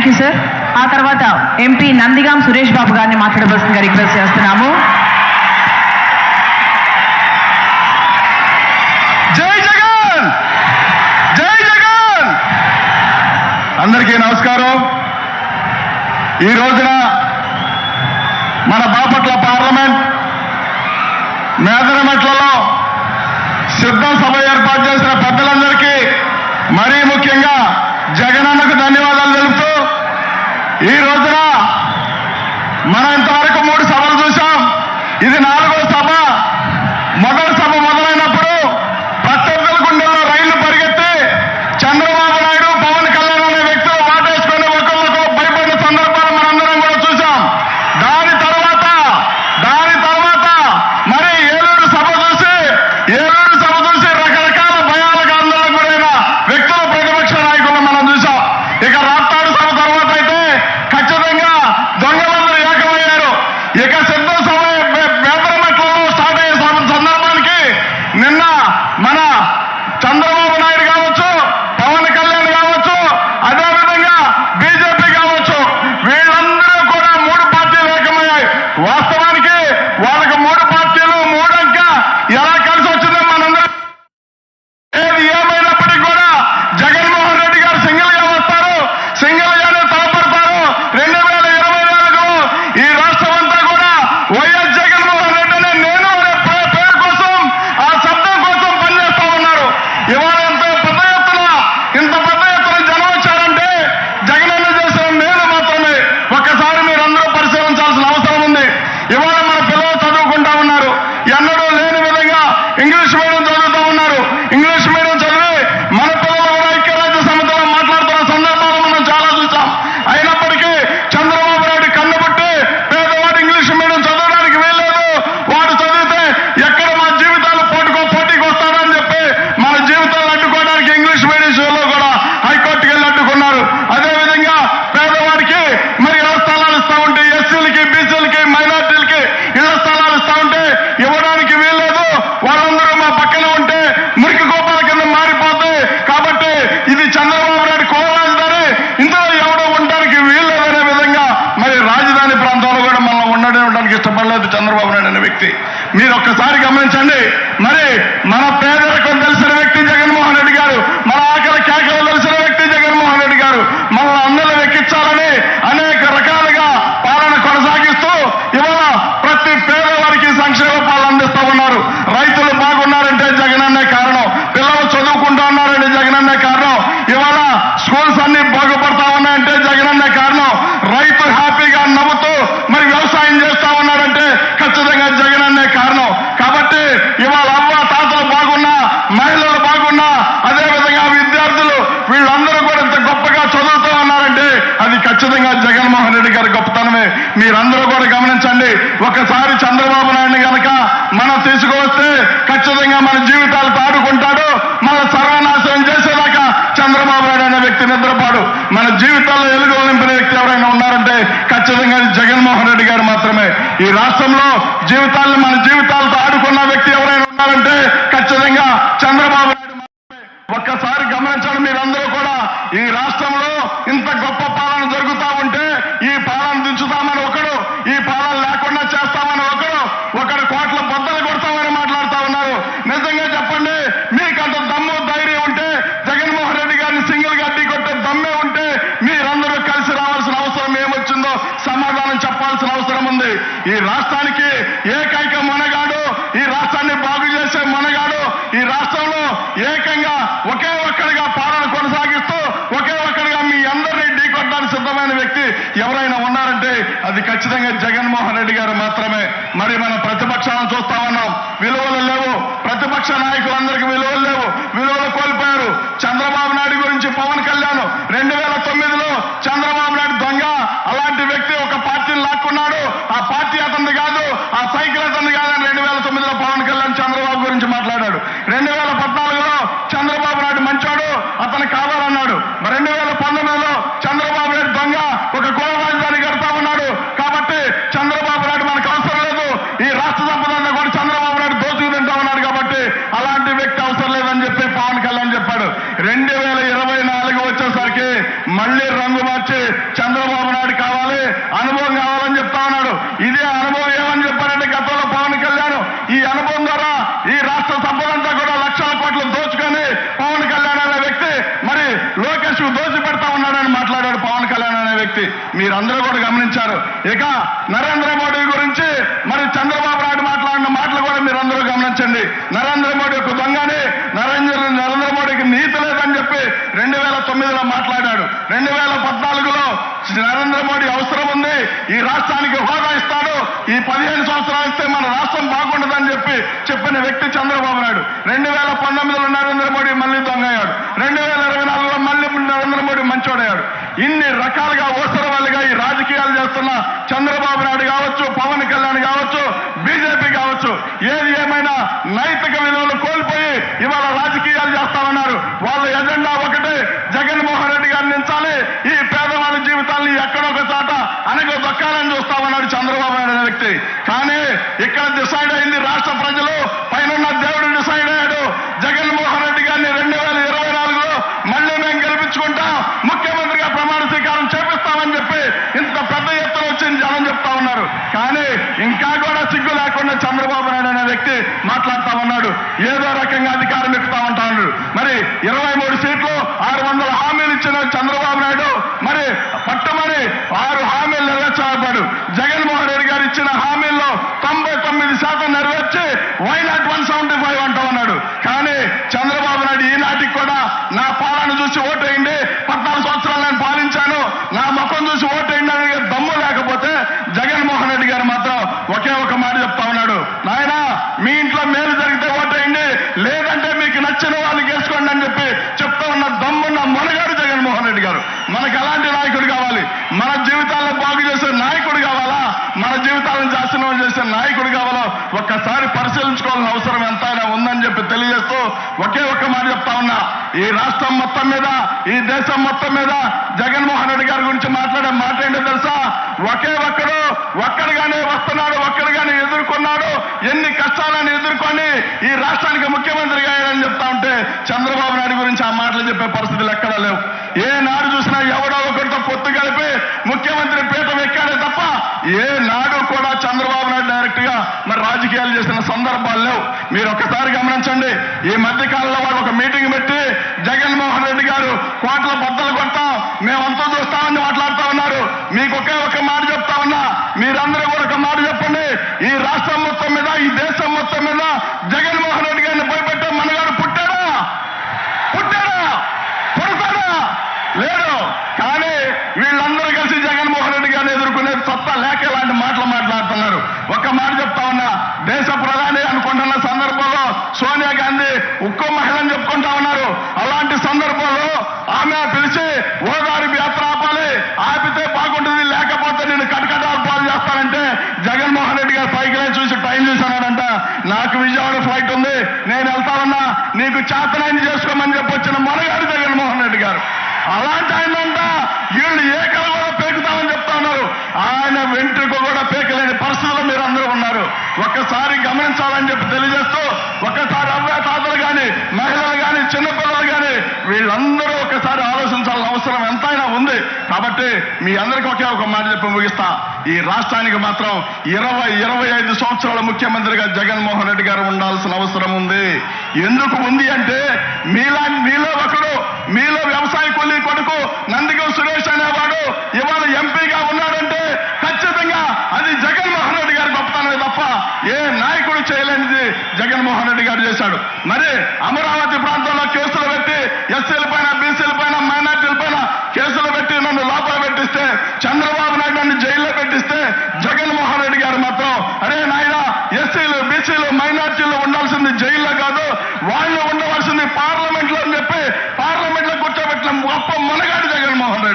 Thank you sir. ఆ తర్వాత MP Nandigam Suresh Babu గారిని మాట్లాడవలసిందిగా రిక్వెస్ట్ చేస్తున్నాము. జై జగన్, జై జగన్. అందరికీ నమస్కారం. ఈ రోజున మన బాపట్ల పార్లమెంట్ మేదనమెట్లలో సిద్ధం సభ ఏర్పాటు చేసిన పెద్దలందరికీ, మరీ ముఖ్యంగా జగనన్నకు ధన్యవాదాలు తెలుపుతూ, ఈ రోజున మనం ఇంతవరకు 3 సభలు చూసాం. ఇది 4వ సభ. మొదటి సభ మొదలైనప్పుడు ప్రత్యర్థుల గుండెల్లో రైళ్లు పరిగెత్తి చంద్రబాబు నాయుడు, పవన్ కళ్యాణ్ అనే వ్యక్తులు వాటేసుకుని ఒకరికొకరు భయపడిన సందర్భాలు మనందరం కూడా చూసాం. దాని తర్వాత మరి ఏలూరు సభ చూసి రకరకాల భయాలకు ఆందోళనకు గురైన వ్యక్తులు, ప్రతిపక్ష నాయకులు మనం చూసాం. ఇక రాప్తాడు సభ తర్వాత అయితే ఖచ్చితంగా దొంగలందరూ ఏకమయ్యారు. ఇక సిద్ధం సభ మేదరమెట్లలో స్టార్ట్ అయ్యే సందర్భానికి నిన్న మన చంద్రబాబు నాయుడు కావచ్చు, పవన్ కళ్యాణ్ కావచ్చు, అదేవిధంగా బీజేపీ కావచ్చు, వీళ్ళందరూ కూడా 3 పార్టీలు ఏకమయ్యాయి. వాస్తవానికి వాళ్ళకి 3 పార్టీలు 3 అంక ఎలా కలిసి వచ్చిందో మనందరం. ఏది ఏమైనప్పటికీ కూడా జగన్మోహన్ రెడ్డి గారు సింగిల్ గా వస్తారు, సింగిల్ గానే తలపడతారు. 2024 ఈ రాష్ట్రం అంతా కూడా వైఎస్ జగన్మోహన్ రెడ్డి అనే నేను అనే పేరు కోసం, ఆ శబ్దం కోసం పనిచేస్తా ఉన్నారు. ఇవాళ ఇంత పెద్ద ఎత్తున జనం వచ్చారంటే జగనన్న చేసిన మేలు మాత్రమే ఒక్కసారి మీరందరూ పరిశీలించాల్సిన అవసరం ఉంది. ఇవాళ మన పిల్లలు చదువుకుంటా ఉన్నారు. ఎన్నడూ లేని విధంగా ఇంగ్లీష్ మీడియం చదువుతూ ఉన్నారు. ఇంగ్లీష్ మీడియం చదివి మన పిల్లలు కూడా ఐక్యరాజ్య సమితిలో మాట్లాడుతున్న సందర్భాలు మనం చాలా చూసాం. అయినప్పటికీ చంద్రబాబు నాయుడు కన్నుబట్టి పేదవాడు ఇంగ్లీష్ మీడియం చదవడానికి వీల్లేదు, వాడు చదివితే ఎక్కడ మా జీవితాలు పోటీకి వస్తాడని చెప్పి మన జీవితాలు అడ్డుకోవడానికి ఇంగ్లీష్ మీడియం షోలో కూడా హైకోర్టుకి వెళ్ళి అడ్డుకున్నారు. అదేవిధంగా పేదవాడికి మరి ఇళ్ల స్థలాలు ఇస్తా ఉంటే, ఎస్సీలకి, బీసీలకి, మైనార్టీలకి ఇళ్ల స్థలాలు ఇస్తా ఉంటే ఇవ్వడానికి వీల్లేదు. వాళ్ళందరూ మా పక్కన ఉంటే మురికి కోపాల కింద మారిపోతాయి. కాబట్టి ఇది చంద్రబాబు నాయుడు కుల రాజధాని, ఇందులో ఎవడో ఉండడానికి వీల్లేదనే విధంగా మరి రాజధాని ప్రాంతంలో కూడా మనం ఉండడానికి ఇష్టపడలేదు చంద్రబాబు నాయుడు అనే వ్యక్తి. మీరు ఒక్కసారి గమనించండి. మరి మన పేదరికం తెలిసిన వ్యక్తి జగన్మోహన్ రెడ్డి గారు, మన ఆకలి కేకలు తెలిసిన వ్యక్తి జగన్మోహన్ రెడ్డి గారు. మన అందరూ ఎక్కించాలని అనేక రకాలుగా పాలన కొనసాగిస్తూ ఇవాళ ప్రతి పేదవారికి సంక్షేమ పాలన అందిస్తా ఉన్నారు. రైతులు బాగున్నారంటే జగనన్నే కారణం, పిల్లలు చదువుకుంటా ఉన్నారంటే జగనన్నే కారణం, ఇవాళ స్కూల్స్ అన్ని బాగుపడతా ఉన్నాయంటే జగనన్నే కారణం, రైతు హ్యాపీగా నవ్వుతూ మరి వ్యవసాయం చేస్తా ఉన్నారంటే ఖచ్చితంగా జగనన్నే కారణం. కాబట్టి ఇవాళ అవ్వ తాతలు బాగున్నా, మహిళలు బాగున్నా, అదేవిధంగా విద్యార్థులు వీళ్ళందరూ కూడా ఇంత గొప్పగా చదువుతూ ఉన్నారంటే అది ఖచ్చితంగా జగన్మోహన్ రెడ్డి గారి గొప్పతనమే. మీరందరూ కూడా గమనించండి. ఒకసారి చంద్రబాబు నాయుడు కనుక మనం తీసుకువస్తే ఖచ్చితంగా మన జీవితాలతో ఆడుకుంటాడు. మన సర్వనాశనం చేసేదాకా చంద్రబాబు నాయుడు అనే వ్యక్తి నిద్రపాడు. మన జీవితాల్లో ఎలుగులు నింపిన వ్యక్తి ఎవరైనా ఉన్నారంటే ఖచ్చితంగా జగన్మోహన్ రెడ్డి గారు మాత్రమే. ఈ రాష్ట్రంలో మన జీవితాలతో ఆడుకున్న వ్యక్తి ఎవరైనా ఉన్నారంటే ఖచ్చితంగా చంద్రబాబు నాయుడు మాత్రమే. ఒక్కసారి గమనించండి మీరందరూ కూడా. ఈ రాష్ట్రంలో ఇంత గొప్ప పాలన జరుగుతూ ఉంటే ఈ పాలన దించుతామని ఒకడు, ఈ పాలన లేకుండా చేస్తామని ఒకడు కోట్ల బద్దలు కొడతామని మాట్లాడుతూ ఉన్నారు. నిజంగా చెప్పండి, మీకంత దమ్ము ధైర్యం ఉంటే, జగన్మోహన్ రెడ్డి గారిని సింగిల్ గా ఢీ కొట్టే దమ్మే ఉంటే మీరందరూ కలిసి రావాల్సిన అవసరం ఏమొచ్చిందో సమాధానం చెప్పాల్సిన అవసరం ఉంది. ఈ రాష్ట్రానికి ఏకైక మనగాడు, ఈ రాష్ట్రాన్ని బాగు చేసే మనగాడు, ఈ రాష్ట్రంలో ఏకంగా ఒకే ఒక్కడిగా పాలన కొనసాగిస్తూ ఒకే ఒక్కడిగా మీ అందరినీ ఢీకొట్టడానికి సిద్ధమైన వ్యక్తి ఎవరైనా ఉన్నారంటే అది ఖచ్చితంగా జగన్మోహన్ రెడ్డి గారు మాత్రమే. మరి మన ప్రతిపక్షాలను చూస్తా ఉన్నాం, విలువలు లేవు. ప్రతిపక్ష నాయకులందరికీ విలువలు లేవు, విలువలు కోల్పోయారు. చంద్రబాబు నాయుడు గురించి పవన్ కళ్యాణ్ 2009లో చంద్రబాబు నాయుడు దొంగ, అలాంటి వ్యక్తి ఒక పార్టీని లాక్కున్నాడు, ఆ పార్టీ అతనిది కాదు, ఆ సైకిల్ అతనిది కాదని 2009లో పవన్ కళ్యాణ్ చంద్రబాబు గురించి మాట్లాడాడు. 2014లో చంద్రబాబు నాయుడు మంచోడు, అతను కావాలన్నాడు. 2019లో చంద్రబాబు నాయుడు దొంగ, ఒక కుల రాజధాని కడతా ఉన్నాడు. కాబట్టి చంద్రబాబు నాయుడు మనకు అవసరం లేదు, ఈ రాష్ట్ర సంపద కూడా చంద్రబాబు నాయుడు దోచుకు తింటా ఉన్నాడు. కాబట్టి అలాంటి వ్యక్తి అవసరం లేదని చెప్పి పవన్ కళ్యాణ్ చెప్పాడు. 2024 వచ్చే మళ్ళీ రంగు మార్చి చంద్రబాబు నాయుడు కావాలి, అనుభవం కావాలని చెప్తా ఉన్నాడు. ఇదే అనుభవం ఏమని చెప్పారంటే గతంలో పవన్ కళ్యాణ్ ఈ అనుభవం ద్వారా ఈ రాష్ట్ర సంపదంతా కూడా లక్షల కోట్లు దోచుకొని పవన్ కళ్యాణ్ అనే వ్యక్తి మరి లోకేష్ దోచి పెడతా ఉన్నాడని మాట్లాడాడు పవన్ కళ్యాణ్ అనే వ్యక్తి. మీరందరూ కూడా గమనించారు. ఇక నరేంద్ర మోడీ గురించి మరి చంద్రబాబు నాయుడు మాట్లాడిన మాటలు కూడా మీరందరూ గమనించండి. నరేంద్ర మోడీ ఒక దొంగని, నరేంద్ర మోడీకి నీతి లేదని చెప్పి 2009లో మాట్లాడాడు. 2014లో నరేంద్ర మోడీ అవసరం ఉంది, ఈ రాష్ట్రానికి హోదా ఇస్తాడు, ఈ 15 సంవత్సరాలు ఇస్తే మన రాష్ట్రం బాగుండదని చెప్పిన వ్యక్తి చంద్రబాబు నాయుడు. 2019లో నరేంద్ర మోడీ మళ్ళీ దొంగయ్యాడు. 2024లో మళ్ళీ నరేంద్ర మోడీ మంచోడయ్యాడు. ఇన్ని రకాలుగా ఓసరవాళ్ళుగా ఈ రాజకీయాలు చేస్తున్న చంద్రబాబు నాయుడు కావచ్చు, పవన్ కళ్యాణ్ కావచ్చు, బీజేపీ కావచ్చు, ఏది ఏమైనా నైతిక విలువలు కోల్పోయి ఇవాళ రాజకీయాలు చేస్తామన్నారు. వాళ్ళ ఎజెండా ఒకటే, జగన్మోహన్ రెడ్డి గారిని నించాలి, ఈ పేదవాళ్ళ జీవితాన్ని ఎక్కడొక చాట అనగా దొక్కాలని చూస్తామన్నాడు చంద్రబాబు నాయుడు అనే వ్యక్తి. కానీ ఇక్కడ డిసైడ్ అయింది రాష్ట్ర ప్రజలు, పైన దేవుడు డిసైడ్ అయ్యాడు. జగన్మోహన్ రెడ్డి గారిని 2024లో మళ్ళీ మేము గెలిపించుకుంటాం, ముఖ్యమంత్రిగా ప్రమాణ స్వీకారం చేపిస్తామని చెప్పి ఇంత పెద్ద ఎత్తున వచ్చింది జనం చెప్తా ఉన్నారు. కానీ ఇంకా కూడా సిగ్గు లేకుండా చంద్రబాబు నాయుడు అనే వ్యక్తి మాట్లాడుతా ఉన్నాడు. ఏదో రకంగా అధికారం ఎక్కుతా ఉంటా ఉన్నాడు. మరి 23 సీట్లు 600 హామీలు ఇచ్చిన చంద్రబాబు నాయుడు మరి పట్టమని 6 హామీలు నెరవేర్చాడు. జగన్మోహన్ రెడ్డి గారు ఇచ్చిన హామీల్లో 99% నెరవేర్చి వై నాట్ 175 అంటా ఉన్నాడు. కానీ చంద్రబాబు నాయుడు ఈనాటికి కూడా నా పాలన చూసి ఓటేయండి, 14 సంవత్సరాలు నేను పాలించాను, నా ముఖం చూసి ఓటేయండి అనే దమ్ము లేకపోతే జగన్మోహన్ రెడ్డి గారు మాత్రం ఒకే ఒక మాట చెప్తా ఉన్నాడు, నాయనా మీ ఇంట్లో మేలు జరిగితే ఓటేయండి, లేదంటే మీకు నచ్చిన వాళ్ళు గెలుచుకోండి అని చెప్పి చెప్తా ఉన్న దమ్మున్న మొనగాడు జగన్మోహన్ రెడ్డి గారు. మనకు ఎలాంటి నాయకుడు కావాలి? మన జీవితాలను బాగు చేసే నాయకుడు కావాలా, మన జీవితాలను నాశనం చేసే నాయకుడు కావాలా? ఒక్కసారి పరిశీలించుకోవాల్సిన అవసరం ఎంతైనా ఉందని చెప్పి తెలియజేస్తూ ఒకే ఒక్క మాట చెప్తా ఉన్నా, ఈ రాష్ట్రం మొత్తం మీద, ఈ దేశం మొత్తం మీద జగన్మోహన్ రెడ్డి గారి గురించి మాట్లాడే మాట ఏంటో తెలుసా? ఒక్కడిగానే వస్తున్నాడు, ఒక్కడిగానే ఎదుర్కొన్నాడు, ఎన్ని కష్టాలను ఎదుర్కొని ఈ రాష్ట్రానికి ముఖ్యమంత్రిగా అయ్యారని చెప్తా ఉంటే చంద్రబాబు నాయుడు గురించి ఆ మాటలు చెప్పే పరిస్థితులు ఎక్కడా లేవు. ఏ నాడు చూసినా ఎవడో ఒకరితో పొత్తు కలిపి ముఖ్యమంత్రి పీఠం ఎక్కాడే తప్ప ఏ నాడు కూడా చంద్రబాబు నాయుడు డైరెక్ట్ గా మరి రాజకీయాలు చేసిన సందర్భాలు లేవు. మీరు ఒక్కసారి గమనించండి. ఈ మధ్య కాలంలో వాళ్ళు ఒక మీటింగ్ పెట్టి జగన్మోహన్ రెడ్డి గారు కోట్ల బద్దలు కొడతాం, మేమంతా చూస్తామని మాట్లాడుతా ఉన్నారు. మీకు ఒకే ఒక మాట చెప్తా ఉన్నా, మీరందరూ కూడా ఒక మాట చెప్పండి, ఈ రాష్ట్రం మొత్తం మీద, ఈ దేశం మొత్తం మీద జగన్మోహన్ రెడ్డి గారిని భయపెట్టే మనగాడు పుట్టాడా? పుడతాడా? లేడు. కానీ వీళ్ళందరూ కలిసి జగన్మోహన్ రెడ్డి గారిని ఎదుర్కొనే సత్తా లేక ఇలాంటి మాటలు మాట్లాడుతున్నారు. ఒక్క మాట చెప్తా ఉన్నా, దేశ ప్రధాని అనుకుంటున్న సందర్భంలో సోనియా గాంధీ ఉక్కు మహిళని చెప్పుకుంటా ఉన్నారు. అలాంటి సందర్భంలో ఆమె పిలిచి ఓదారి యాత్ర ఆపాలి, ఆపితే బాగుంటుంది, లేకపోతే నేను కటకటాలు పాలు చేస్తానంటే జగన్మోహన్ రెడ్డి గారు పైకి చూసి టైం చూసానంట, నాకు విజయవాడ ఫ్లైట్ ఉంది, నేను వెళ్తా ఉన్నా, నీకు చేతనైంది చేసుకోమని చెప్పి వచ్చిన మొనగాడు జగన్మోహన్ రెడ్డి గారు. అలాంటి ఆయనంట వీళ్ళు ఏకలు కూడా పేకుతామని చెప్తా ఉన్నారు. ఆయన వెంట్రుక కూడా పేకలేని పరిస్థితుల్లో మీరు అందరూ ఉన్నారు. ఒక్కసారి గమనించాలని చెప్పి తెలియజేస్తూ, ఒక్కసారి అవ్వ తాతలు కానీ, మహిళలు కానీ, చిన్నపిల్లలు కానీ వీళ్ళందరూ ఒక్కసారి ఆలోచించాల్సిన అవసరం ఎంతైనా ఉంది. కాబట్టి మీ అందరికీ ఒకే ఒక మాట చెప్పి ముగిస్తా, ఈ రాష్ట్రానికి మాత్రం 25 సంవత్సరాల ముఖ్యమంత్రిగా జగన్మోహన్ రెడ్డి గారు ఉండాల్సిన అవసరం ఉంది. ఎందుకు ఉంది అంటే మీలో ఒకడు, మీలో వ్యవసాయ కూలీ కొడుకు నందిగం సురేష్ అనేవాడు ఇవాళ ఎంపీగా ఉన్నాడంటే ఖచ్చితంగా అది జగన్మోహన్ రెడ్డి గారి గొప్పతనమే తప్ప ఏ నాయకుడు చేయలేనిది జగన్మోహన్ రెడ్డి గారు చేశాడు. మరి అమరావతి ప్రాంతంలో కేసులు పెట్టి ఎస్సీల పైన, బీసీల పైన, మైనార్టీల పైన కేసులు పెట్టి నన్ను లోపల పెట్టిస్తే, చంద్రబాబు నాయుడు నన్ను జైల్లో పెట్టిస్తే జగన్మోహన్ రెడ్డి గారు మాత్రం అరే నాయన, ఎస్సీలు, బీసీలు, మైనార్టీలు ఉండాల్సింది జైల్లో కాదు, వాళ్ళు ఉండవలసింది పార్లమెంట్ లో అని చెప్పి పార్లమెంట్ లో కూర్చోబెట్టిన గొప్ప మొనగాడు జగన్మోహన్ రెడ్డి.